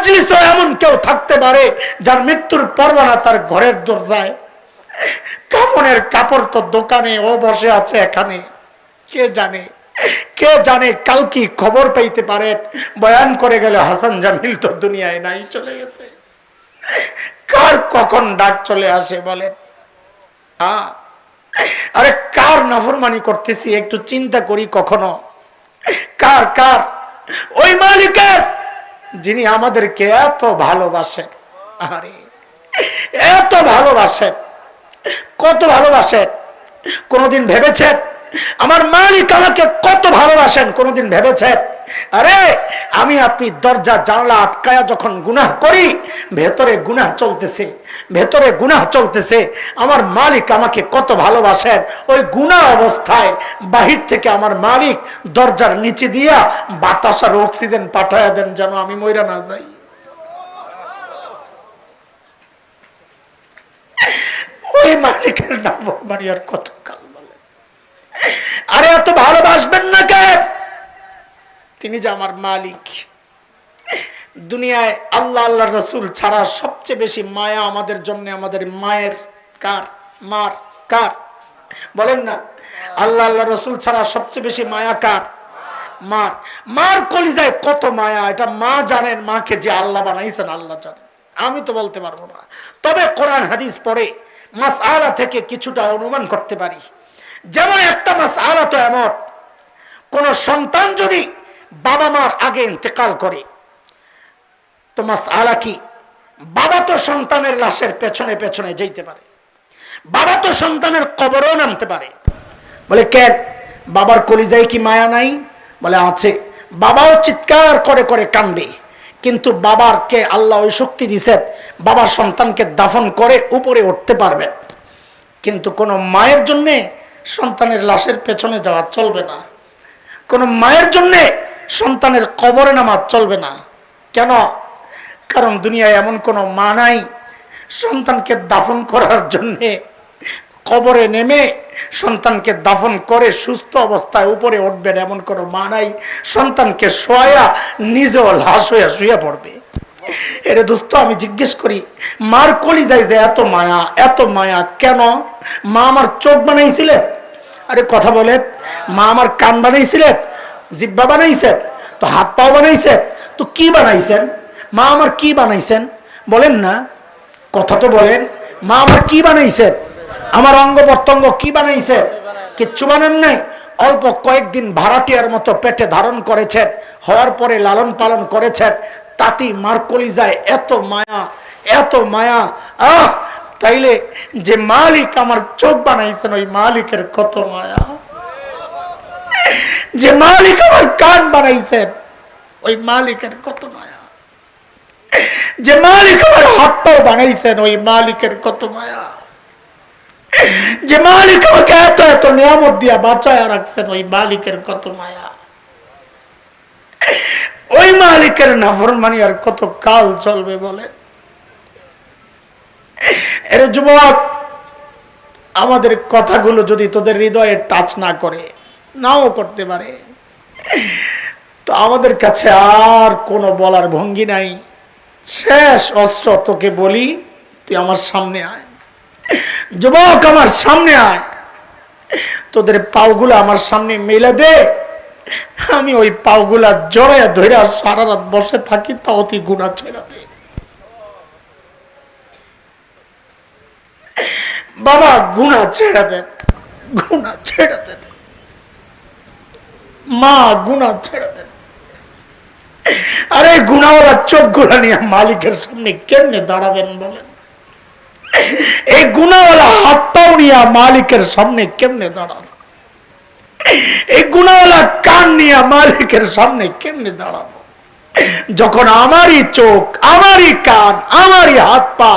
মজলিসে এমন কেউ থাকতে পারে যার মৃত্যুর পরোয়ানা তার ঘরের দরজায়, কাফনের কাপড় তো দোকানে, ও বসে আছে এখানে। কে জানে, কে জানে কাল কি খবর পাইতে পারেন। বয়ান করে গেলে হাসান জামিল তো দুনিয়ায় নাই, চলে গেছে। কার কখন ডাক চলে আসে বলেন? আরে কার নাফরমানি করতেছি একটু চিন্তা করি কখনো। কার কার? ওই মালিকের যিনি আমাদেরকে এত ভালোবাসেন। আরে এত ভালোবাসেন, কত ভালোবাসেন। কোনদিন ভেবেছেন আমার মালিক আমাকে কত ভালোবাসেন? কোনদিন ভেবেছেন? আরে আমি আপনি দরজা জানলা আটকায়া যখন গুনাহ করি, ভেতরে গুনাহ চলতেছে, ভেতরে গুনাহ চলতেছে, আমার মালিক আমাকে কত ভালোবাসেন। ওই গুনাহ অবস্থায় বাহির থেকে আমার মালিক দরজার নিচে দিয়া বাতাস আর অক্সিজেন পাঠায়া দেন যেন আমি মইরা না যাই। ওই মালিকের নাফরমানি আর কত কাল বলে? আরে এত ভালোবাসবেন না কেন? তিনি যে আমার মালিক। দুনিয়ায় আল্লাহ আল্লাহ রসুল ছাড়া সবচেয়ে বেশি মায়া আমাদের জন্য আমাদের মায়ের কার? মার কার? বলেন না। আল্লাহ আল্লাহ রসুল ছাড়া সবচেয়ে বেশি মায়া কার? মার। মার কলিজায় কত মায়া, এটা মা জানেন। মাকে যে আল্লাহ বানাইছেন আল্লাহ জানেন, আমি তো বলতে পারবো না। তবে কোরআন হাদিস পড়ে মাসআলা থেকে কিছুটা অনুমান করতে পারি। যেমন একটা মাসআলা তো এমন, কোন সন্তান যদি বাবা মার আগে ইন্তেকাল করে তো মাসআলা কি? বাবা তো সন্তানের লাশের পেছনে পেছনে যেতে পারে, বাবা তো সন্তানের কবরেও নামতে পারে। বলে কেন? বাবার কলিজায় কি মায়া নাই? বলে আছে। বাবাও চিৎকার করে করে কান্দে, কিন্তু বাবারকে আল্লাহ ওই শক্তি দিয়েছেন, বাবা সন্তানকে দাফন করে উপরে উঠতে পারবেন। কিন্তু কোন মায়ের জন্য সন্তানের লাশের পেছনে যাওয়া চলবে না, কোন মায়ের জন্য সন্তানের কবরে নামা চলবে না। কেন? কারণ দুনিয়ায় এমন কোন মা নাই সন্তানকে দাফন করার জন্যে কবরে নেমে সন্তানকে দাফন করে সুস্থ অবস্থায় উপরে উঠবেন, এমন কোন মা নাই। সন্তানকে শোয়া নিজেও লাশ হইয়া শুয়ে পড়বে। এরে দোস্ত, আমি জিজ্ঞেস করি, মার কলিজায় যে এত মায়া, এত মায়া কেন? মা আমার চোখ বানাইছিলেন? আরে কথা বলেন। মা আমার কান বানাইছিলেন? জিহ্বা বানাইছেন? তো হাত পাও বানাইছেন? তো কি বানাইছেন? মা আমার কি বানাইছেন বলেন না, কথা তো বলেন। মা আমার কি বানাইছেন? আমার অঙ্গ প্রত্যঙ্গ কি বানাইছেন? কিচ্ছু বানান নাই। অল্প কয়েকদিন ভাড়াটিয়ার মতো পেটে ধারণ করেছেন, হওয়ার পরে লালন পালন করেছেন। তাতি মার কলিজায় এত মায়া, এত মায়া। তাইলে যে মালিক আমার চোখ বানাইছেন ওই মালিকের কত মায়া। যে মালিক আমার কান বানাইছেন ওই মালিকের কত মায়া। যে মালিক আমার হাত পাও বানাইছেন ওই মালিকের কত মায়া। যে মালিক আমাকে এত এত নিয়ামত দিয়া বাঁচায় রাখছেন ওই মালিকের কত মায়া। ওই মালিকের নাফরমানি আর কত কাল চলবে বলেন? এর যুবক, আমাদের কথাগুলো যদি তোদের হৃদয়ে টাচ না করে, নাও করতে পারে, তো আমাদের কাছে আর কোনো বলার ভঙ্গি নাই। শেষ অস্ত্র তোকে বলি, তুই আমার সামনে আয় যুবক, আমার সামনে আয়, তোদের পাওগুলো আমার সামনে মেলে দে। আমি ওই পাওগুলা জড়াইয়া ধইরা সারা রাত বসে থাকি, তাও তুই গুনাহ ছেড়ে দে। বাবা গুনাহ ছেড়ে দেন, গুনাহ ছেড়ে দেন। মা গুনাহ ছেড়ে দেন। আরে গুনাহওয়ালা চোখ গুলা নিয়ে মালিকের সামনে কেমনে দাঁড়াবেন বলেন? এই গুনাহওয়ালা হাত পাও নিয়ে মালিকের সামনে কেমনে দাঁড়াবেন? এই গুনাহওয়ালা কান নিয়ে মালিকের সামনে কেমনে দাঁড়াবো? যখন আমারই চোখ, আমারই কান, আমারই হাত পা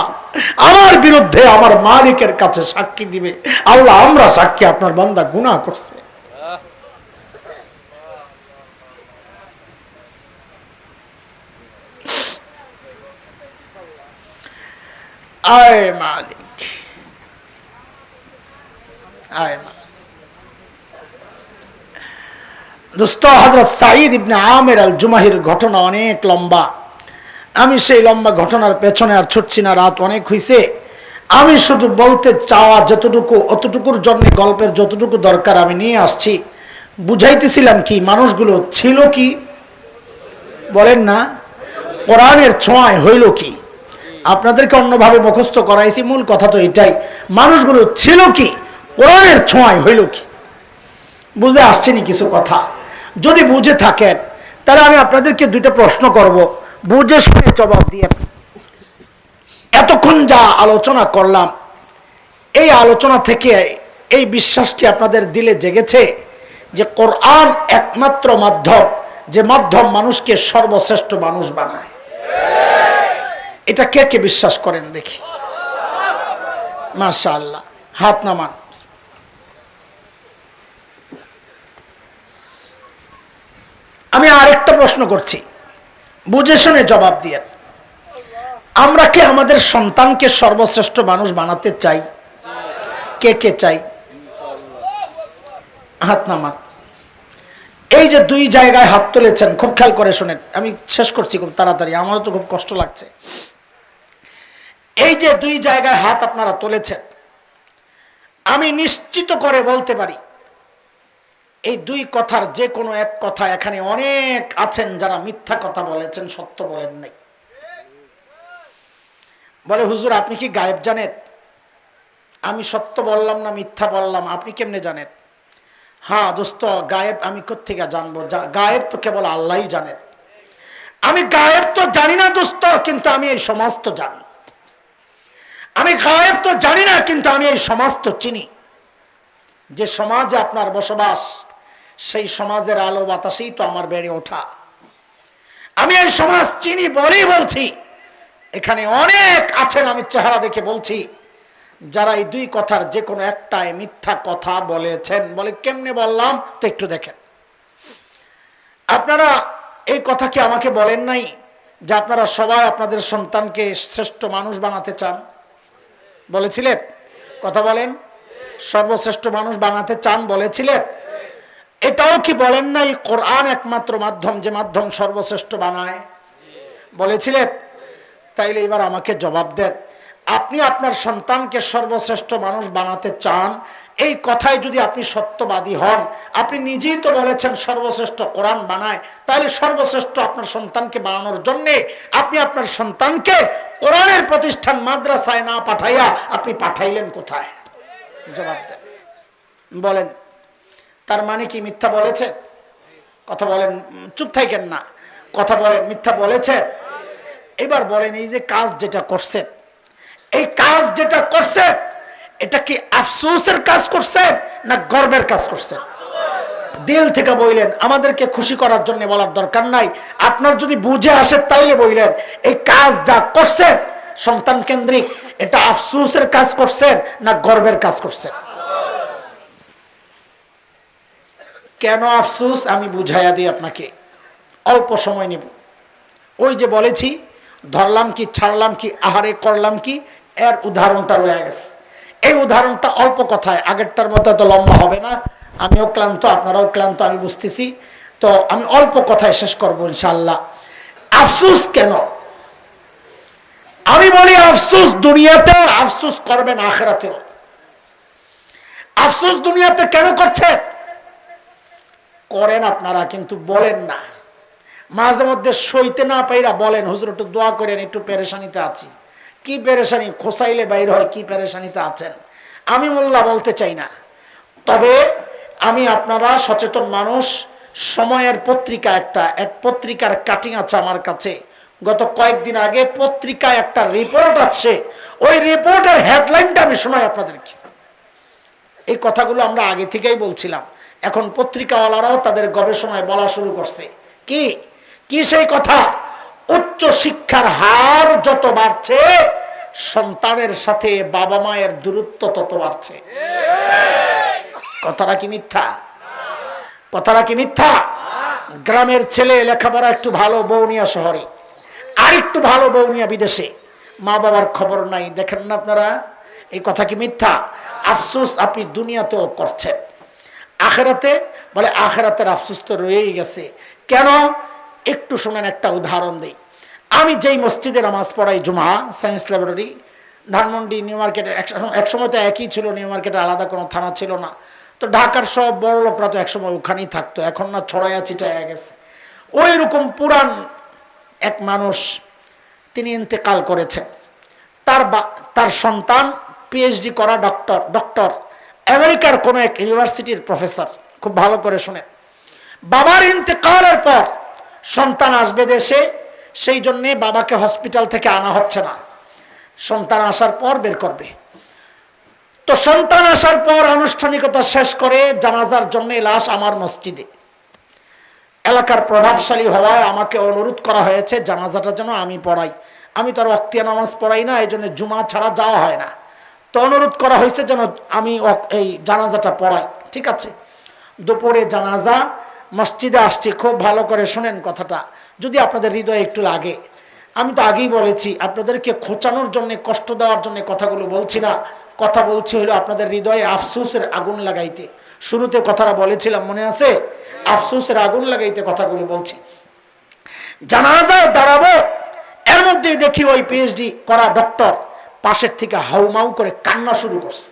আমার বিরুদ্ধে আমার মালিকের কাছে সাক্ষী দিবে, আল্লাহ আমরা সাক্ষী আপনার বান্দা গুনাহ করছে। আয় মালিক, আয় মালিক। দোস্ত, হযরত সাঈদ ইবনে আমির আল জুমাহির ঘটনা অনেক লম্বা। আমি সেই লম্বা ঘটনার পেছনে আর ছুটছি না, রাত অনেক হয়েছে। আমি শুধু বলতে চাওয়া যতটুকু, অতটুকুর জন্য গল্পের যতটুকু দরকার আমি নিয়ে আসছি। বুঝাইতেছিলাম কি, মানুষগুলো ছিল কি বলেন না, কোরআনের ছোঁয়ায় হইল কি। আপনাদেরকে অন্যভাবে মুখস্থ করাইছি, মূল কথা তো এটাই, মানুষগুলো ছিল কি, কোরআনের ছোঁয়ায় হইল কি। বুঝে আসছেনি কিছু কথা? যদি বুঝে থাকেন তাহলে আমি আপনাদেরকে দুইটা প্রশ্ন করব, বুঝে শুনে জবাব দিয়ে। এতক্ষণ যা আলোচনা করলাম, এই আলোচনা থেকে এই বিশ্বাস কি আপনাদের দিলে জেগেছে যে কোরআন একমাত্র মাধ্যম, যে মাধ্যম মানুষকে সর্বশ্রেষ্ঠ মানুষ বানায়? এটা কে কে বিশ্বাস করেন দেখি? মাশাআল্লাহ, হাত নামান। আমি আরেকটা প্রশ্ন করছি, বুঝে শুনে জবাব দিয়ে। আমরা কি আমাদের সন্তানকে সর্বশ্রেষ্ঠ মানুষ বানাতে চাই? কে কে চাই? হাত নামান। এই যে দুই জায়গায় হাত তুলেছেন, খুব খেয়াল করে শুনেন, আমি শেষ করছি খুব তাড়াতাড়ি, আমারও তো খুব কষ্ট লাগছে। এই যে দুই জায়গায় হাত আপনারা তুলেছেন, আমি নিশ্চিত করে বলতে পারি এই দুই কথার যে কোনো এক কথা, এখানে অনেক আছেন যারা মিথ্যা কথা বলেছেন, সত্য বলেন নাই। বলে হুজুর আপনি কি গায়েব জানেন? আমি সত্য বললাম না মিথ্যা বললাম আপনি কেমনে জানেন? হ্যাঁ দোস্ত, গায়েব আমি কোত্থেকে জানবো? গায়েব তো কেবল আল্লাহই জানেন। আমি গায়েব তো জানি না দোস্ত, কিন্তু আমি এই সমাজ তো জানি। আমি গায়েব তো জানি না, কিন্তু আমি এই সমাজ তো চিনি। যে সমাজে আপনার বসবাস, সেই সমাজের আলো বাতাসেই তো আমার বেড়ে ওঠা। আমি এই সমাজ চিনি বলেই বলছি, এখানে অনেক আছেন, আমি চেহারা দেখে বলছি, যারা এই দুই কথার যে কোনো একটাই মিথ্যা কথা বলেছেন। বলে কেমনে বললাম? তো একটু দেখেন। আপনারা এই কথা কি আমাকে বলেন নাই যে আপনারা সবাই আপনাদের সন্তানকে শ্রেষ্ঠ মানুষ বানাতে চান? বলেছিলেন? কথা বলেন। সর্বশ্রেষ্ঠ মানুষ বানাতে চান বলেছিলেন। এটাও কি বলেন নাই কোরআন একমাত্র মাধ্যম, যে মাধ্যম সর্বশ্রেষ্ঠ বানায়? বলেছিলেন। তাইলে এবার আমাকে জবাব দেন, আপনি আপনার সন্তানকে সর্বশ্রেষ্ঠ মানুষ বানাতে চান, এই কথায় যদি আপনি সত্যবাদী হন, আপনি নিজেই তো বলেছেন সর্বশ্রেষ্ঠ কোরআন বানায়, তাহলে সর্বশ্রেষ্ঠ আপনার সন্তানকে বানানোর জন্য আপনি আপনার সন্তানকে কোরআনের প্রতিষ্ঠান মাদ্রাসায় না পাঠাইয়া আপনি পাঠাইলেন কোথায়? জবাব দেন, বলেন। তার মানে কি মিথ্যা বলেছে? কথা বলেন, চুপ থাকেন না, কথা বলেন। মিথ্যা বলেছে? এবার বলেন, এই যে কাজ যেটা করছেন, এই কাজ যেটা করছেন, এটা কি আফসোসের কাজ করছেন না গর্বের কাজ করছেন? দিল থেকে বললেন, আমাদেরকে খুশি করার জন্য বলার দরকার নাই। আপনার যদি বুঝে আসে তাইলে বললেন, এই কাজ যা করছেন সন্তান কেন্দ্রিক, এটা আফসোসের কাজ করছেন না গর্বের কাজ করছেন? কেন আফসোস আমি বুঝাইয়া দিই আপনাকে, অল্প সময় নিব। ওই যে বলেছি, ধরলাম কি ছাড়লাম কি আহারে করলাম কি, এর উদাহরণটা রয়ে গেছে। এই উদাহরণটা অল্প কথায়, আগেরটার মতো তো লম্বা হবে না, আমিও ক্লান্ত আপনারাও ক্লান্ত আমি বুঝতেছি, তো আমি অল্প কথায় শেষ করবো ইনশাআল্লাহ। আফসোস কেন? আমি বলি আফসোস দুনিয়াতে, আফসোস করবেন আখিরাতেও। আফসোস দুনিয়াতে কেন করছেন? করেন আপনারা, কিন্তু বলেন না। মাঝে মধ্যে সইতে না পাইরা বলেন, হুজুর একটু দোয়া করেন, একটু পেরেশানিতে আছি। কি পেরেশানি? খোসাইলে বাইর হয় কি পেরেশানিতে আছেন। আমি মোল্লা বলতে চাই না, তবে আমি আপনারা সচেতন মানুষ। সময়ের পত্রিকা এক পত্রিকার কাটিং আছে আমার কাছে, গত কয়েকদিন আগে পত্রিকায় একটা রিপোর্ট আছে, ওই রিপোর্টের হেডলাইনটা আমি শোনাই আপনাদেরকে। এই কথাগুলো আমরা আগে থেকেই বলছিলাম, এখন পত্রিকাওয়ালারাও তাদের গবেষণায় বলা শুরু করছে। কি কি সেই কথা? উচ্চ শিক্ষার হার যত বাড়ছে, সন্তানের সাথে বাবা মায়ের দূরত্ব তত বাড়ছে। কথাটা কি মিথ্যা? কথাটা কি মিথ্যা? গ্রামের ছেলে লেখাপড়া একটু ভালো বউ নিয়ে শহরে, আর একটু ভালো বউ নিয়ে বিদেশে, মা বাবার খবর নাই। দেখেন না আপনারা, এই কথা কি মিথ্যা? আফসোস আপনি দুনিয়াতেও করছেন, আখেরাতে বলে আখেরাতের আফসোস তো রয়েই গেছে। কেন? একটু শোনেন, একটা উদাহরণ দেই। আমি যেই মসজিদে নামাজ পড়াই জুমা, সায়েন্স ল্যাবরেটরি, ধানমন্ডি, নিউ মার্কেটে, একসময় তো একই ছিল, নিউ মার্কেটে আলাদা কোনো থানা ছিল না। তো ঢাকার সব বড় লোকরা তো একসময় ওখানেই থাকতো, এখন না ছড়াইয়া ছিটাইয়া গেছে। ওই রকম পুরান এক মানুষ, তিনি ইন্তেকাল করেছেন। তার সন্তান পিএইচডি করা ডক্টর, আমেরিকার কোনো এক ইউনিভার্সিটির প্রফেসর। খুব ভালো করে শুনেন, বাবার ইন্তেকালের পর সন্তান আসবে দেশে, সেই জন্যে বাবাকে হসপিটাল থেকে আনা হচ্ছে না, সন্তান আসার পর বের করবে। তো সন্তান আসার পর আনুষ্ঠানিকতা শেষ করে জানাজার জন্য লাশ আমার মসজিদে। এলাকার প্রভাবশালী হওয়ায় আমাকে অনুরোধ করা হয়েছে জানাজাটা যেন আমি পড়াই। আমি তো আর ওয়াক্তিয়া নামাজ পড়াই না, এই জন্য জুমা ছাড়া যাওয়া হয় না। তো অনুরোধ করা হয়েছে যেন আমি এই জানাজাটা পড়াই। ঠিক আছে, দুপুরে জানাজা, মসজিদে আসছি। খুব ভালো করে শুনেন কথাটা, যদি আপনাদের হৃদয়ে একটু লাগে। আমি তো আগেই বলেছি, আপনাদেরকে খোঁচানোর জন্য, কষ্ট দেওয়ার জন্য কথাগুলো বলছি না। কথা বলছি হলো আপনাদের হৃদয়ে আফসোসের আগুন লাগাইতে। শুরুতে কথাটা বলেছিলাম, মনে আছে? আফসোসের আগুন লাগাইতে কথাগুলো বলছি। জানাজায় দাঁড়াবো, এর মধ্যে দেখি ওই পিএইচডি করা ডক্টর পাশের থেকে হাউমাউ করে কান্না শুরু করছে।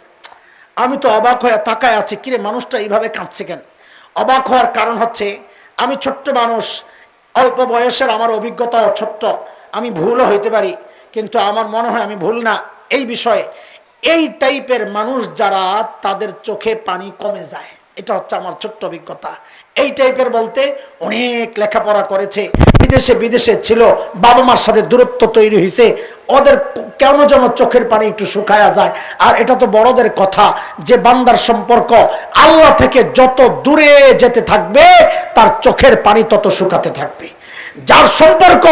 আমি তো অবাক হয়ে তাকায় আছি, কিরে মানুষটা এইভাবে কাঁদছে কেন? অবাক হওয়ার কারণ হচ্ছে, আমি ছোট্ট মানুষ, অল্প বয়সের, আমার অভিজ্ঞতাও ছোট্ট, আমি ভুলও হইতে পারি, কিন্তু আমার মনে হয় আমি ভুল না এই বিষয়ে। এই টাইপের মানুষ যারা, তাদের চোখে পানি কমে যায়, এটা হচ্ছে আমার ছোট্ট অভিজ্ঞতা। এই টাইপের বলতে অনেক লেখাপড়া করেছে, বিদেশে ছিল, বাবা মার সাথে দূরত্ব তৈরি হয়েছে, ওদের কেন যেন চোখের পানি একটু শুকায়া যায়। আর এটা তো বড়দের কথা, যে বান্দার সম্পর্ক আল্লাহ থেকে যত দূরে যেতে থাকবে, তার চোখের পানি তত শুকাতে থাকবে। যার সম্পর্ক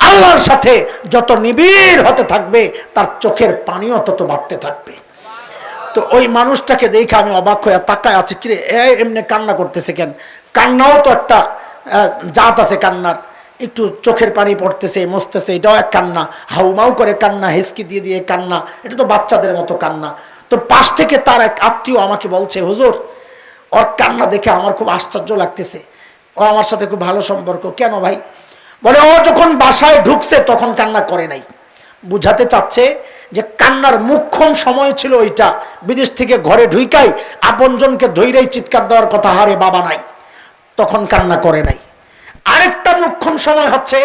আল্লাহর সাথে যত নিবিড় হতে থাকবে, তার চোখের পানিও তত বাড়তে থাকবে। তো ওই মানুষটাকে দেখে আমি অবাক হয়ে তাকায় আছে, কিরে এমনি কান্না করতেছে কেন? কান্নাও তো একটা জাত আছে কান্নার, একটু চোখের পানি পড়তেছে, মসতেছে, এটাও এক কান্না। হাউমাউ করে কান্না, হেসকি দিয়ে দিয়ে কান্না, এটা তো বাচ্চাদের মতো কান্না। তো পাশ থেকে তার এক আত্মীয় আমাকে বলছে, হুজুর, ওর কান্না দেখে আমার খুব আশ্চর্য লাগতেছে, ও আমার সাথে খুব ভালো সম্পর্ক। কেন ভাই? বলে, ও যখন বাসায় ঢুকছে তখন কান্না করে নাই। বুঝাতে চাচ্ছে যে কান্নার মুখ্যম সময় ছিল ওইটা। বিদেশ থেকে ঘরে ঢুইকাই আপনজনকে ধৈর্যই চিৎকার দেওয়ার কথা, হারে বাবা নাই, তখন কান্না করে নাই। আরেকটা মুখ্যম সময় হচ্ছে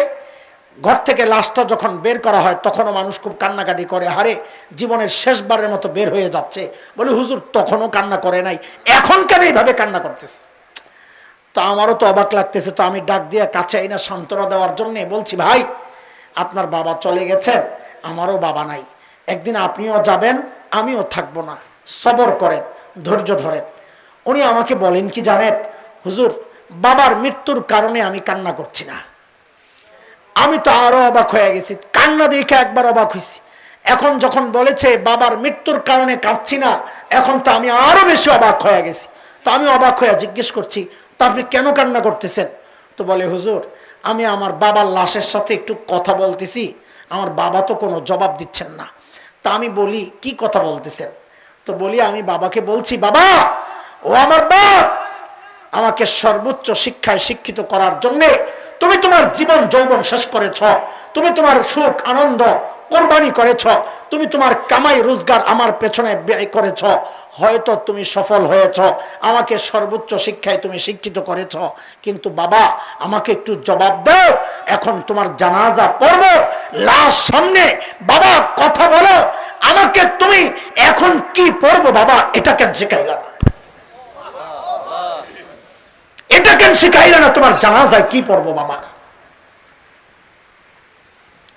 ঘর থেকে লাশটা যখন বের করা হয়, তখনও মানুষ খুব কান্নাকাটি করে, হারে জীবনের শেষবারের মতো বের হয়ে যাচ্ছে। বলে, হুজুর, তখনও কান্না করে নাই, এখন কেন এইভাবে কান্না করতেছে? তো আমারও তো অবাক লাগতেছে। তো আমি ডাক দিয়ে কাছে আইনা সান্ত্বনা দেওয়ার জন্য বলছি, ভাই, আপনার বাবা চলে গেছেন, আমারও বাবা নাই, একদিন আপনিও যাবেন, আমিও থাকবো না, সবর করেন, ধৈর্য ধরেন। উনি আমাকে বলেন কি জানেন, হুজুর, বাবার মৃত্যুর কারণে আমি কান্না করছি না। আমি তো আরো অবাক হয়ে গেছি, কান্না দেখে একবার অবাক হয়েছি। এখন যখন বলেছে বাবার মৃত্যুর কারণে কাঁদছি না, এখন তো আমি আরো বেশি অবাক হয়ে গেছি। তো আমি অবাক হয়ে জিজ্ঞেস করছি, তা আপনি কেন কান্না করতেছেন? তো বলে, হুজুর, আমি আমার বাবার লাশের সাথে একটু কথা বলতেছি, আমার বাবা তো কোনো জবাব দিচ্ছেন না। তা আমি বলি, কি কথা বলতেছেন? তো বলি, আমি বাবাকে বলছি, বাবা, ও আমার বাপ, আমাকে সর্বোচ্চ শিক্ষায় শিক্ষিত করার জন্য তুমি তোমার জীবন যৌবন শেষ করেছ, তুমি তোমার সুখ আনন্দ কোরবানি করেছ, তুমি তোমার কামাই রোজগার আমার পেছনে ব্যয় করেছ, হয়তো তুমি সফল হয়েছ, আমাকে সর্বোচ্চ শিক্ষায় তুমি শিক্ষিত করেছ, কিন্তু বাবা, আমাকে একটু জবাব দাও, এখন তোমার জানাজা পড়ব, লাশ সামনে, বাবা কথা বলো, আমাকে তুমি এখন কি পড়বো বাবা, এটা কেন শিখাইলা না? এটা কেন শিখাইলা না? তোমার জানাজায় কি পড়বো বাবা?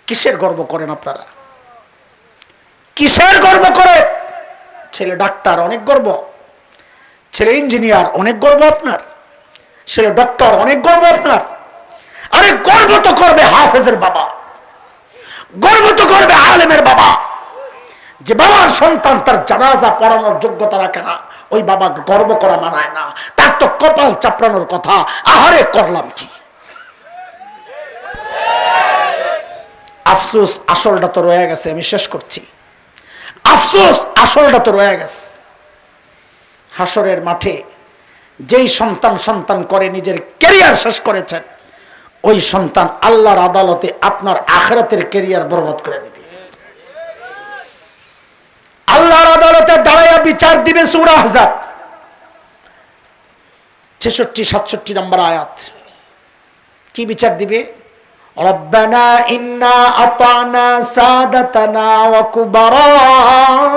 কিসের গর্ব করেন আপনারা? কিসের গর্ব করে? ছেলে ডাক্তার, অনেক গর্ব। ছেলে ইঞ্জিনিয়ার, অনেক গর্ব আপনার। ছেলে ডক্টর, অনেক গর্ব আপনার। আরে গর্ব তো করবে হাফেজের বাবা, গর্ব তো করবে আলেমের বাবা। যে বাবার সন্তান তার জানাজা পড়ানোর যোগ্যতা রাখে না, ওই বাবা গর্ব করা মানায় না, তার তো কপাল চাপড়ানোর কথা। আহারে করলাম কি? আফসোস, আসলটা তো রয়ে গেছে। আমি শেষ করছি। আফসোস, আসলটা তো রয়ে গেছে। হাসরের মাঠে যেই সন্তান করে নিজের ক্যারিয়ার শেষ করেছেন, ওই সন্তান আল্লাহর আদালতে আপনার আখিরাতের ক্যারিয়ার বরবাদ করে দিবে। আল্লাহর আদালতে দাঁড়াইয়া বিচার দিবে। সূরা আহজাব 66-67 নম্বর আয়াত। কি বিচার দিবে? রব্বানা ইন্না আতানা সাদাতানা ওয়া কুবারানা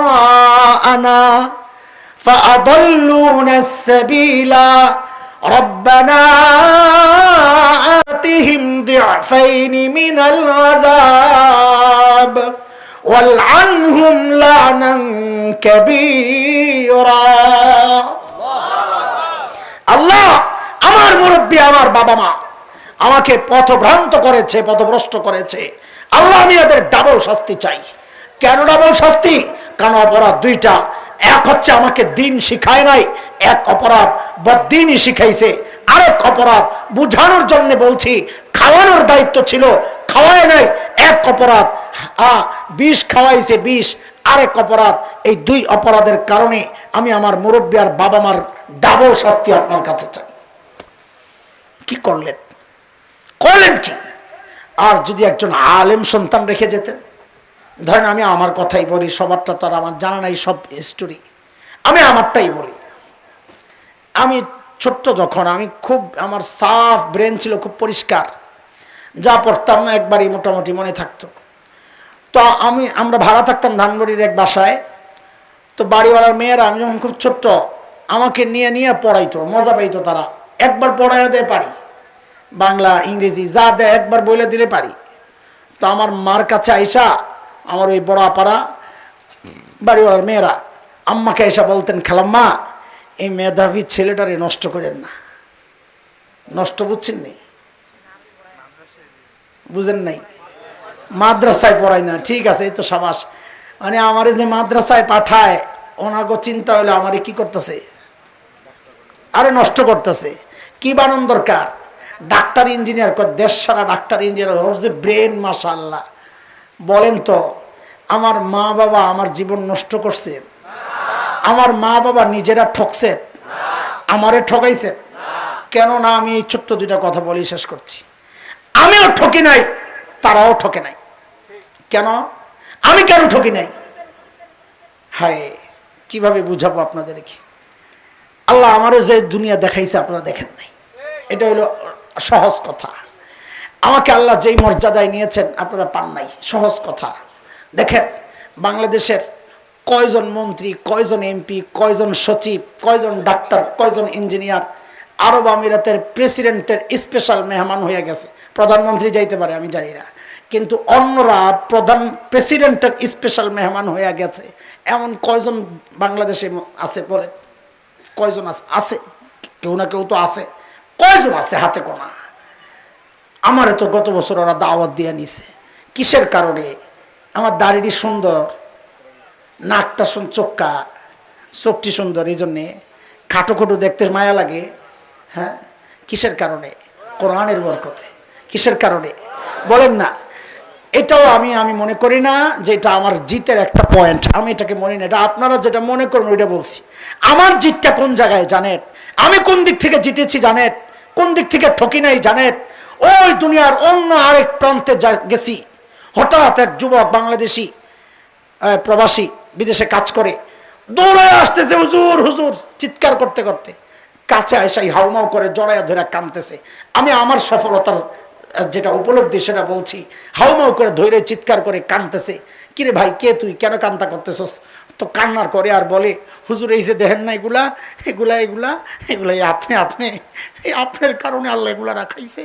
ফাআদাল্লুনা আস-সাবিলা রব্বানা আতিহিম দি'ফাইনি মিনাল আযাব ওয়ালআনহুম লা'নান কাবীরা। আল্লাহ, আমার মুরব্বী, আমার বাবা মা আমাকে পথভ্রান্ত করেছে, পথভ্রষ্ট করেছে। আল্লাহ, আমি এদের ডাবল শাস্তি চাই। কেন ডাবল শাস্তি? কারণ অপরাধ দুইটা। এক হচ্ছে আমাকে দিন শিখায় নাই, এক অপরাধ বদ্দিনই শিখাইছে। আরেক অপরাধ বুঝানোর জন্য বলছি, খাওয়ানোর দায়িত্ব ছিল, খাওয়ায় নাই। এক অপরাধ বিষ খাওয়াইছে, বিষ। আরেক অপরাধ। এই দুই অপরাধের কারণে আমি আমার মুরব্বী আর বাবা মার ডাবল শাস্তি আপনার কাছে চাই। কি করলেন? করলেন কি? আর যদি একজন আলেম সন্তান রেখে যেতেন, ধরেন আমি আমার কথাই বলি, সবারটা তো আর আমার জানা নাই সব স্টোরি, আমি আমারটাই বলি। আমি ছোট্ট যখন, আমি খুব, আমার সাফ ব্রেন ছিল, খুব পরিষ্কার, যা পড়তাম না একবারই মোটামুটি মনে থাকতো। তো আমরা ভাড়া থাকতাম ধানবাড়ির এক বাসায়। তো বাড়িওয়ালার মেয়েরা, আমি যখন খুব ছোট্ট, আমাকে নিয়ে নিয়ে পড়াইতো, মজা পাইতো তারা। একবার পড়াইয়া দেয় পারি, বাংলা ইংরেজি যা দেয় একবার বলে দিলে পারি। তো আমার মার কাছে আইসা, আমার ওই বড় আপারা বাড়িওয়ালার মেয়েরা আম্মাকে আইসা বলতেন, খালাম্মা এই মেধাবী ছেলেটারে নষ্ট করেন না। নষ্ট বুঝছেন নি? বুঝেন নাই? মাদ্রাসায় পড়াই না, ঠিক আছে, এই তো সাবাস। মানে আমারে যে মাদ্রাসায় পাঠায়, ওনাকে চিন্তা হলে আমারে কি করতেছে? আরে নষ্ট করতেছে। কি বানান দরকার? ডাক্তার ইঞ্জিনিয়ার, দেশ সারা ডাক্তার ইঞ্জিনিয়ার, ওর যে ব্রেন, মাশাআল্লাহ। বলেন তো, আমার মা বাবা আমার জীবন নষ্ট করছে? আমার মা বাবা নিজেরা ঠকছে? আমারে ঠকাইছে? কেন না? আমি এই ছোট্ট দুইটা কথা বলি, শেষ করছি। আমিও ঠকি নাই, তারাও ঠকে নাই। কেন? আমি কেন ঠকি নাই? হায়, কিভাবে বুঝাবো আপনাদেরকে? আল্লাহ আমারে যে দুনিয়া দেখাইছে আপনারা দেখেন নাই, এটা হলো সহজ কথা। আমাকে আল্লাহ যেই মর্যাদায় নিয়েছেন আপনারা পান নাই, সহজ কথা। দেখেন বাংলাদেশের কয়জন মন্ত্রী, কয়জন এমপি, কয়জন সচিব, কয়জন ডাক্তার, কয়জন ইঞ্জিনিয়ার আরব আমিরাতের প্রেসিডেন্টের স্পেশাল মেহমান হয়ে গেছে। প্রধানমন্ত্রী যাইতে পারে, আমি জানি না, কিন্তু অন্যরা প্রেসিডেন্টের স্পেশাল মেহমান হয়ে গেছে। এমন কয়জন বাংলাদেশে আছে বলে? কয়জন আছে? কেউ না কেউ তো আছে। কয়জন আছে? হাতে গোনা। আমারে তো গত বছর ওরা দাওয়াত দিয়ে নিছে। কিসের কারণে? আমার দাড়িটি সুন্দর, নাকটা চোখটা, চোখটি সুন্দর, এই জন্যে খাটো খাটো দেখতে মায়া লাগে। হ্যাঁ, কিসের কারণে? কোরআনের বরকতে। কিসের কারণে বলেন না? এটাও আমি মনে করি না যে এটা আমার জিতের একটা পয়েন্ট, আমি এটাকে মনে না। এটা আপনারা যেটা মনে করেন ওইটা বলছি। আমার জিতটা কোন জায়গায় জানেন? আমি কোন দিক থেকে জিতেছি জানেন? কোন দিক থেকে ঠকি নাই জানেন? ওই দুনিয়ার অন্য আরেক প্রান্তে গেছি, হঠাৎ এক যুবক বাংলাদেশি প্রবাসী বিদেশে কাজ করে দৌড়ে আসতেছে, হুজুর হুজুর চিৎকার করতে করতে, কাছে আইসাই হাউমাউ করে জড়াইয়া ধরে কাঁদতেছে। আমি আমার সফলতার যেটা উপলব্ধি সেটা বলছি। হাউমাউ করে ধৈর্য চিৎকার করে কাঁদতেছে। কিরে ভাই, কে তুই? কেন কান্তা করতেছস? তো কান্নার করে আর বলে, হুজুর এই যে দেখেন না এগুলা এগুলা এগুলা এগুলা আপনি আপনার কারণে আল্লাহ এগুলা রাখাইছে।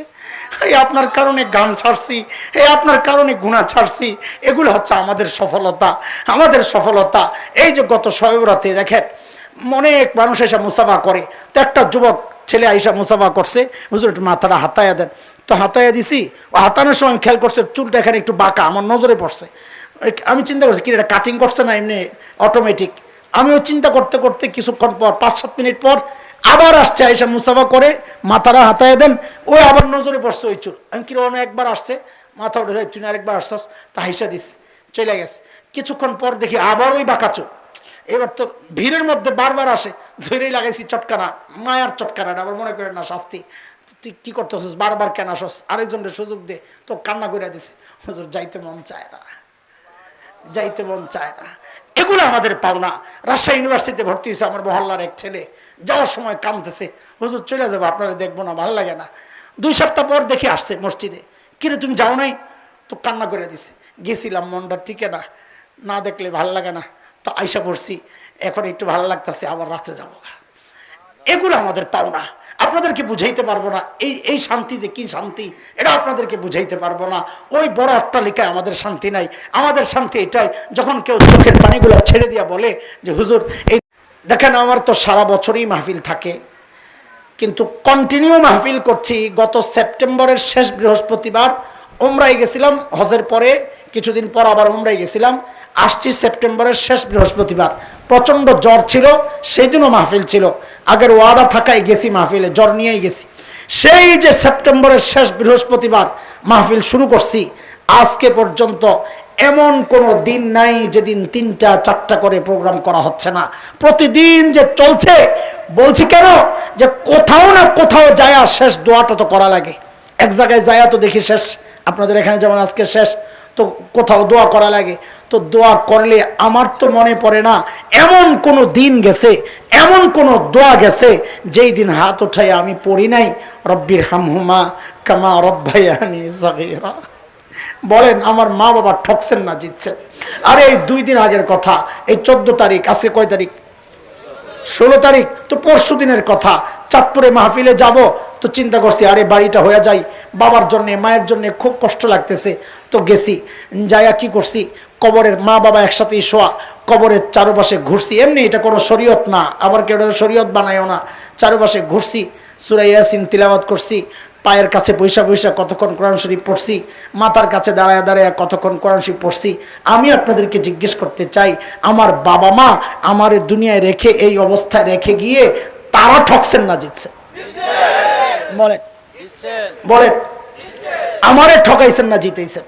এই আপনার কারণে গান ছাড়ছি, এই আপনার কারণে গুনাহ ছাড়ছি। এগুলো হচ্ছে আমাদের সফলতা, আমাদের সফলতা। এই যে গত শবে দেখেন অনেক মানুষ এসে মুসাফা করে, তো একটা যুবক ছেলে আইসা মুসাফা করছে, হুজুর একটু মাথাটা হাতাইয়া দেন। তো হাতাইয়া দিছি, ও হাতানোর সময় খেয়াল করছে চুলটা এখানে একটু বাঁকা, আমার নজরে পড়ছে। আমি চিন্তা করছি কি এটা কাটিং করছে না এমনি অটোমেটিক। আমিও চিন্তা করতে করতে কিছুক্ষণ পর 5-7 মিনিট পর আবার আসছে, আইসা মুসাফা করে মাথাটা হাতাইয়া দেন, ওই আবার নজরে পড়ছে ওই চুল। আমি কিরকম একবার আসছে, মাথা উঠে যায়, তুই আরেকবার আসছস, তা হাইসা দিছে, চলে গেছে। কিছুক্ষণ পর দেখি আবার ওই বাঁকা চুল। এবার তো ভিড়ের মধ্যে বারবার আসে, ধরেই লাগাইছি চটকানা, মায়ার চটকানাটা, আবার মনে করেন না শাস্তি। তুই কি করতেছিস, বারবার কেন আসস, আরেকজনের সুযোগ দে। তো কান্না করে দিছে, হুজুর যাইতে মন চায় না, যাইতে মন চায় না। এগুলো আমাদের পাওনা। রাজশাহী ইউনিভার্সিটিতে ভর্তি হয়েছে আমার মহল্লার এক ছেলে, যাওয়ার সময় কাঁদতেছে, হুজুর চলে যাবো, আপনারা দেখবো না, ভালো লাগে না। 2 সপ্তাহ পর দেখি আসছে মসজিদে, কিরে তুমি যাও নাই? তো কান্না করে দিছে, গেছিলাম, মনটা টিকে না, না দেখলে ভাল লাগে না, তো আইসা পড়ছি, এখন একটু ভালো লাগতেছে, আবার রাত্রে যাবো। এগুলো আমাদের পাওনা, আপনাদেরকে বুঝাইতে পারবো না। এই শান্তি যে কি শান্তি, এটা আপনাদেরকে বুঝাইতে পারবো না। ওই বড় অট্টালিকায় আমাদের শান্তি নাই, আমাদের শান্তি এটাই যখন কেউ চোখের পানিগুলো ছেড়ে দিয়া বলে যে হুজুর এই দেখেন, আমার তো সারা বছরই মাহফিল থাকে, কিন্তু কন্টিনিউ মাহফিল করছি। গত সেপ্টেম্বরের শেষ বৃহস্পতিবার উমরায় গেছিলাম, হজের পরে কিছুদিন পর আবার উমরায় গেছিলাম, আসছি সেপ্টেম্বরের শেষ বৃহস্পতিবার। প্রচণ্ড জ্বর ছিল, সেই দিনও মাহফিল ছিল, আগের ওয়াদা থাকায় গেছি মাহফিলে, জ্বর নিয়েই গেছি। সেই যে সেপ্টেম্বরের শেষ বৃহস্পতিবার মাহফিল শুরু করছি, আজকে পর্যন্ত এমন কোনো দিন নাই যেদিন 3টা-4টা করে প্রোগ্রাম করা হচ্ছে না, প্রতিদিন যে চলছে। বলছি কেন, যে কোথাও না কোথাও যায়া শেষ দোয়াটা তো করা লাগে। এক জায়গায় যায়া তো দেখি শেষ, আপনাদের এখানে যেমন আজকে শেষ, তো কোথাও দোয়া করা লাগে। তো দোয়া করলে আমার তো মনে পড়ে না এমন কোনো দিন গেছে, এমন কোনো দোয়া গেছে যেই দিন হাত উঠাই আমি পড়ি নাই রব্বির হামহুমা কামা রব্বায়ানি সাগীরা। বলেন আমার মা বাবা ঠকছেন না জিতছেন? আরে এই 2 দিন আগের কথা, এই 14 তারিখ, আজকে কয় তারিখ? 16 তারিখ, তো পরশু দিনের কথা। চাঁদপুরে মাহফিলে যাব, তো চিন্তা করছি আরে বাড়িটা হয়ে যায়, বাবার জন্যে মায়ের জন্যে খুব কষ্ট লাগতেছে। তো গেছি, যাইয়া কি করছি, কবরের মা বাবা একসাথেই শোয়া, কবরের চারপাশে ঘুরছি। এমনি এটা কোনো শরীয়ত না, আবার কেউ শরীয়ত বানায়ও না। চারপাশে ঘুরছি, সূরা ইয়াসিন তিলাওয়াত করছি, পায়ের কাছে বৈশা বৈশা কতক্ষণ কোরআন শরীফ পড়ছি, মাথার কাছে দাঁড়ায় দাঁড়ায় কতক্ষণ কোরআন শরীফ পড়ছি। আমি আপনাদেরকে জিজ্ঞেস করতে চাই, আমার বাবা মা আমার দুনিয়ায় রেখে, এই অবস্থায় রেখে গিয়ে তারা ঠকছেন না জিতছেন? বলেন বলেন, আমারে ঠকাইছেন না জিতেছেন?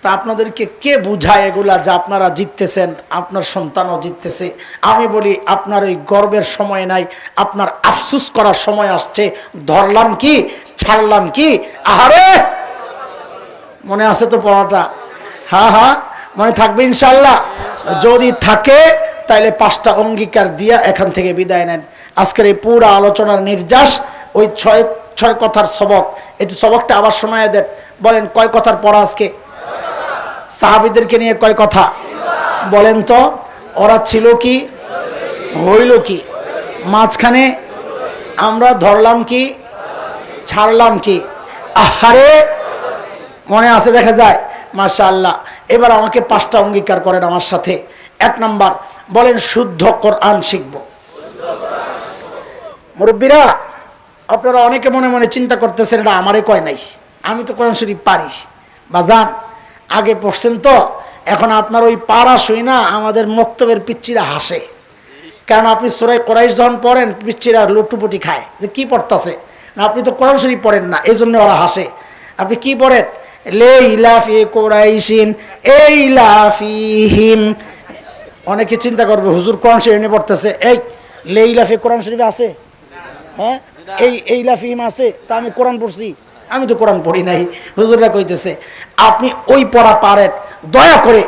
তা আপনাদেরকে কে বুঝায় এগুলা যে আপনারা জিততেছেন, আপনার সন্তানও জিততেছে? আমি বলি আপনার ওই গর্বের সময় নাই, আপনার আফসুস করার সময় আসছে। ধরলাম কি, ছাড়লাম কি? আহারে, মনে আছে তো পড়াটা? হ্যাঁ হ্যাঁ, মনে থাকবে ইনশাল্লাহ। যদি থাকে তাইলে 5টা অঙ্গীকার দিয়া এখান থেকে বিদায় নেন। আজকের এই পুরো আলোচনার নির্যাস ওই 6 কথার সবক। এটি সবকটা আবার শোনায় দেন। বলেন কয় কথার পড়া আজকে? সাহাবীদেরকে নিয়ে কয় কথা বলেন তো? ওরা ছিল কি, হইল কি, মাঝখানে আমরা ধরলাম কি, ছাড়লাম কি? আহারে, মনে আছে দেখা যায়? মাশাআল্লাহ। এবার আমাকে 5টা অঙ্গীকার করেন আমার সাথে। 1 নাম্বার বলেন, শুদ্ধ কোরআন শিখব। মুরব্বীরা আপনারা অনেকে মনে মনে চিন্তা করতেছেন এটা আমারে কয় নাই, আমি তো কোরআন শরীফ পারি। বাজান আগে পড়ছেন তো, এখন আপনার ওই পারা শুই না আমাদের মক্তবের পিচ্চিরা হাসে। কারণ আপনি সূরা কুরাইশ যখন পড়েন, পিচ্চিরা লুটুপুটি খায় যে কি পড়তেছে না, আপনি তো কোরআন শরীফ পড়েন না, এই জন্য ওরা হাসে। আপনি কি পড়েন? লাইলাফি কুরাইশিন এইলাফিহিম। অনেকে চিন্তা করবে হুজুর কোরআন শরীফ নিয়ে পড়তেছে। এই লাইলাফি কোরআন শরীফে আছে? হ্যাঁ, এইলাফিহিম আছে, তা আমি কোরআন পড়ছি? আমি তো কোরআন পড়ি নাই। হুজুররা কইতেছে আপনি ওই পড়া পারেন, দয়া করে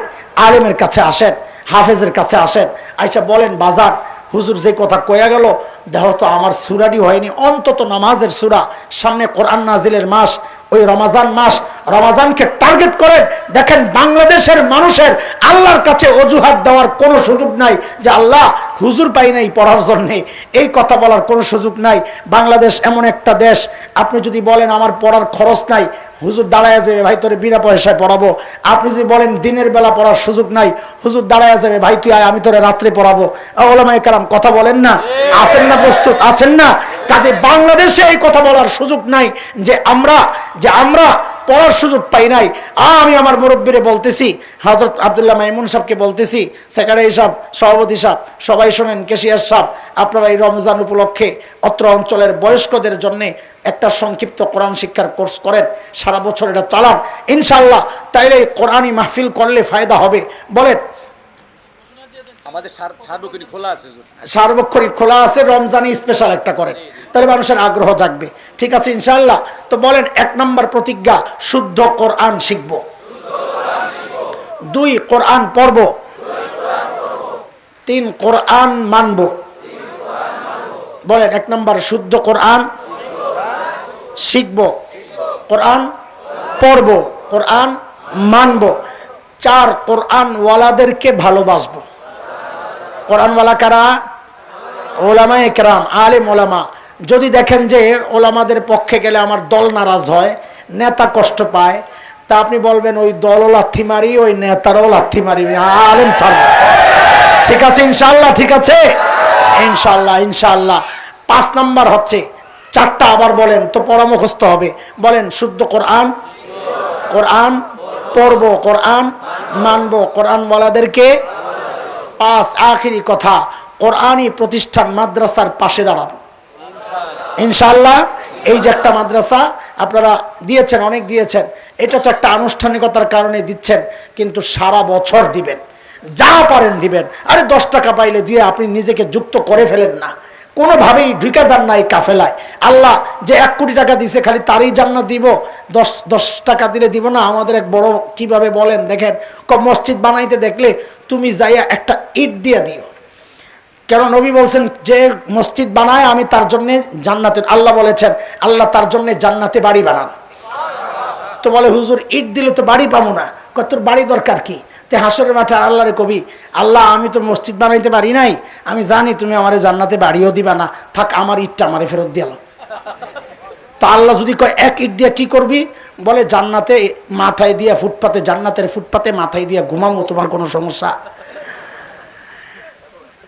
আলেমের কাছে আসেন, হাফেজের কাছে আসেন, আইসা বলেন বাজার হুজুর যে কথা কয়া গেল, দেখো তো আমার সূরাটি হয়নি, অন্তত নামাজের সূরা, সামনে কোরআন নাজিলের মাস, ওই রমাজান মাস, রমাজানকে টার্গেট করেন। দেখেন বাংলাদেশের মানুষের আল্লাহর কাছে অজুহাত দেওয়ার কোনো সুযোগ নাই যে আল্লাহ হুজুর পাই নাই পড়ার জন্যে, এই কথা বলার কোনো সুযোগ নাই। বাংলাদেশ এমন একটা দেশ, আপনি যদি বলেন আমার পড়ার খরচ নাই, হুজুর দাঁড়ায় যাবে ভাই তোরে বিনা পয়সায় পড়াবো। আপনি যদি বলেন দিনের বেলা পড়ার সুযোগ নাই, হুজুর দাঁড়ায় যাবে ভাই তুই আয় আমি তোরে রাত্রে পড়াবো। ওলামায়ে কেরাম কথা বলেন না, আছেন না, প্রস্তুত আছেন না? কাজে বাংলাদেশে এই কথা বলার সুযোগ নাই যে আমরা পড়ার সুযোগ পাই নাই। আমি আমার মুরব্বীরে বলতেছি, হযরত আব্দুল্লাহ মাইমুন সাহেবকে বলতেছি, সেক্রেটারি সাহেব, সভাপতি সাহেব, সবাই শোনেন, কেশিয়ার সাহেব, আপনারা এই রমজান উপলক্ষে অত্র অঞ্চলের বয়স্কদের জন্য একটা সংক্ষিপ্ত কোরআন শিক্ষার কোর্স করেন, সারা বছর এটা চালান ইনশাআল্লাহ। তাইলে কোরআনি মাহফিল করলে ফায়দা হবে। বলেন আমাদের সার্বক্ষণিক খোলা আছে, সার্বক্ষণিক খোলা আছে, রমজানি স্পেশাল একটা করেন। তাহলে মানুষের আগ্রহ জাগবে। ঠিক আছে ইনশাআল্লাহ? তো বলেন, 1 নম্বর প্রতিজ্ঞা, শুদ্ধ কোরআন শিখব। 2, কোরআন পড়ব। 3, কোরআন মানব। বলেন, 1 নম্বর শুদ্ধ কোরআন শিখব, কোরআন পড়ব, কোরআন মানব। 4, কোরআন ওয়ালাদেরকে ভালোবাসবো। কোরআন ওয়ালা কারা? ওলামায়ে কেরাম, আলেম ওলামা। যদি দেখেন যে ওলামাদের পক্ষে গেলে আমার দল নারাজ হয়, নেতা কষ্ট পায়, তা আপনি বলবেন ওই দলও লাথি মারি, ওই নেতারও লাথি মারি, আলেম ছাড়ব। ঠিক আছে ইনশাআল্লাহ? ঠিক আছে ইনশাআল্লাহ ইনশাআল্লাহ। 5 নম্বর হচ্ছে, 4টা আবার বলেন তো, পরামর্শস্থ হবে। বলেন, শুদ্ধ কোরআন, কোরআন পড়ব, কোরআন মানব, কোরআন ওয়ালাদেরকে। 5, আখিরি কথা, কোরআনী প্রতিষ্ঠান মাদ্রাসার পাশে দাঁড়াবো ইনশাআল্লাহ। এই যে একটা মাদ্রাসা আপনারা দিয়েছেন, অনেক দিয়েছেন, এটা তো একটা আনুষ্ঠানিকতার কারণে দিচ্ছেন, কিন্তু সারা বছর দিবেন, যা পারেন দিবেন। আরে 10 টাকা পাইলে দিয়ে আপনি নিজেকে যুক্ত করে ফেলেন না, কোনোভাবেই ঢুকে যান না এই কাফেলায়। আল্লাহ যে 1 কোটি টাকা দিছে, খালি তারই জান্নাত দিব? 10 টাকা দিলে দিব না? আমাদের এক বড় কিভাবে বলেন দেখেন, মসজিদ বানাইতে দেখলে তুমি যাইয়া একটা ইট দিয়ে দিও। কেন? নবী বলছেন যে মসজিদ বানায় আমি তার জন্য জান্নাতে, আল্লাহ বলেছেন আল্লাহ তার জন্য জান্নাতে বাড়ি বানান। তো বলে হুজুর ইট দিলে তো বাড়ি পাবো না। তোর বাড়ি দরকার কি? তে হাসরের মাঠে আল্লাহরে কবি, আল্লাহ আমি তো মসজিদ বানাইতে পারি নাই, আমি জানি তুমি আমারে জান্নাতে বাড়িও দিবা না, থাক আমার ইটটা আমারে ফেরত দিল। তো আল্লাহ যদি কয় 1 ইট দিয়ে কি করবি? বলে জান্নাতে মাথায় দিয়া ফুটপাতে, জান্নাতের ফুটপাতে মাথায় দিয়া ঘুমামো, তোমার কোনো সমস্যা?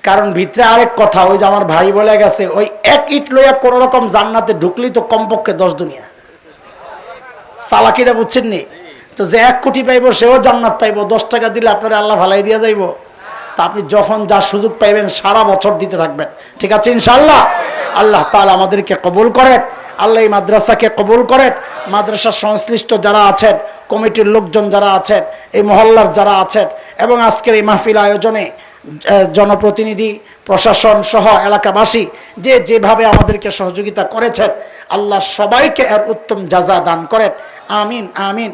কারণ ভিতরে আরেক কথা, ওই যে আমার ভাই বলে গেছে, ওই 1 ইট লইয়া কোন রকম জান্নাতে ঢুকলি তো কমপক্ষে 10 দুনিয়া। চালাকিটা বুঝছেন নি? তো যে 1 কোটি পাইবো সেও জান্নাত পাইবো, 10 টাকা দিলে আপনারা আল্লাহ ভালাই দিয়া যাইব। তা আপনি যখন যা সুযোগ পাইবেন সারা বছর দিতে থাকবেন। ঠিক আছে ইনশাআল্লাহ? আল্লাহ তাআলা আমাদেরকে কবুল করেন, আল্লাহ এই মাদ্রাসাকে কবুল করেন। মাদ্রাসার সংশ্লিষ্ট যারা আছেন, কমিটির লোকজন যারা আছেন, এই মহল্লার যারা আছেন, এবং আজকের এই মাহফিল আয়োজনে জনপ্রতিনিধি, প্রশাসন সহ এলাকাবাসী যে যেভাবে আমাদেরকে সহযোগিতা করেছেন, আল্লাহ সবাইকে এর উত্তম জাযা দান করেন। আমিন আমিন।